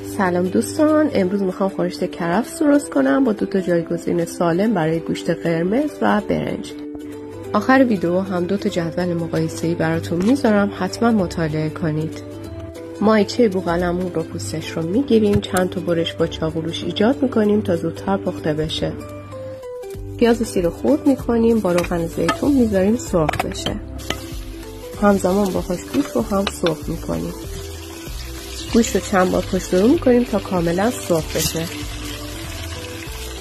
سلام دوستان، امروز میخوام خورشت کرفس درست کنم با 2 جایگزین سالم برای گوشت قرمز و برنج. آخر ویدیو هم 2 جدول مقایسه‌ای براتون میذارم، حتما مطالعه کنید. ماهیچه بوقلمون رو پوستش رو میگیریم، چند تا برش با چاقو روش ایجاد میکنیم تا زودتر پخته بشه. پیاز سیر رو خرد میکنیم، با روغن زیتون میذاریم سرخ بشه. همزمان باهاش گوشت رو هم سرخ میکنیم. گوشت رو چند بار پشت رو میکنیم تا کاملا سرخ بشه.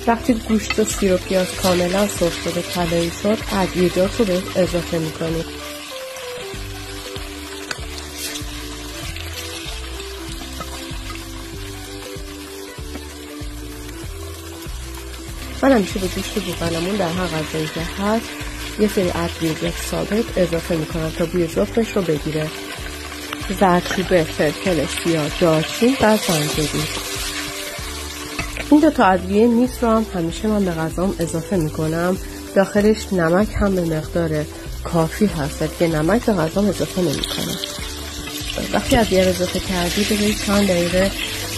وقتی گوشت و سیر و پیاز کاملا سرخ شده طلایی شد، ادویه‌جات رو بهش اضافه میکنیم. من همیشه به گوشت بوقلمون در هر غذایی که هست یه سری ادویه‌جات ثابت اضافه میکنم تا بوی ذوقش رو بگیره. زردچوبه، فلفل سیاه، دارچین و زنجبیل. این 2 تا ادویه نیست رو هم همیشه من به غذام اضافه میکنم. داخلش نمک هم به مقدار کافی هست که نمک به غذام اضافه نمیکنم. وقتی ادویه رو اضافه کردی بذارید چند دقیقه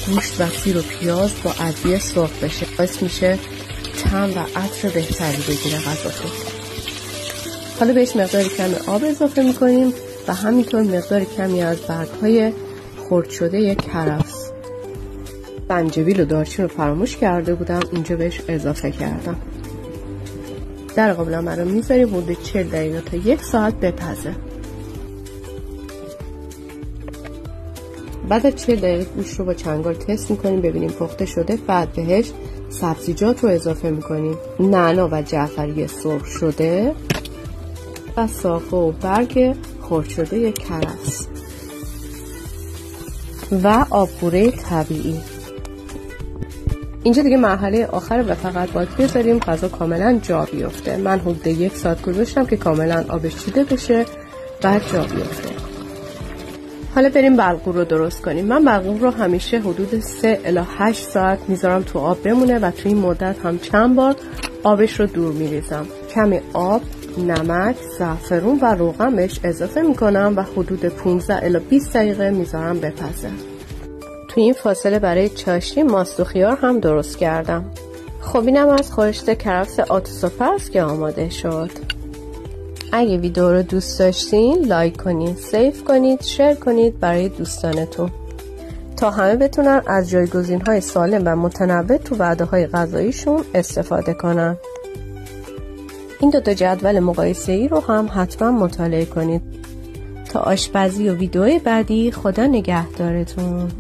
گوشت و سیر و پیاز با ادویه سرخ بشه. باعث میشه طعم و عطر بهتری بگیره غذاتون. حالا بهش مقدار کمی آب اضافه میکنیم و همینطور مقدار کمی از برگ‌های خرد شده کرفس. زنجبیل و دارچین رو فراموش کرده بودم، اینجا بهش اضافه کردم. در قابلمه رو میذاریم حدود 40 دقیقه تا 1 ساعت بپزه. بعد از 40 دقیقه گوشت رو با چنگال تست میکنیم ببینیم پخته شده. بعد بهش سبزیجات رو اضافه میکنیم. نعنا و جعفری سرخ شده و ساقه و برگ خرد شده کرفس و آبگوره طبیعی. اینجا دیگه مرحله آخره و فقط باید بذاریم غذا کاملا جا بیفته. من حدود 1 ساعت گذاشتم که کاملا آبش چیده بشه بعد جا بیفته. حالا بریم بلغور رو درست کنیم. من بلغور رو همیشه حدود 3 الی 8 ساعت میذارم تو آب بمونه و تو این مدت هم چند بار آبش رو دور میریزم. کمی آب، نمک، زعفرون و روغن بهش اضافه میکنم و حدود 15 الی 20 دقیقه میذارم بپزه. تو این فاصله برای چاشنی ماست و خیار هم درست کردم. خب اینم از خورشت کرفس آتوسوپر که آماده شد. اگه ویدیو رو دوست داشتین لایک کنید، سیو کنید، شیر کنید برای دوستانتون تا همه بتونن از جایگزین‌های سالم و متنوع تو وعده‌های غذاییشون استفاده کنن. این 2 جدول مقایسه‌ای رو هم حتما مطالعه کنید. تا آشپزی و ویدیوهای بعدی، خدا نگهدارتون.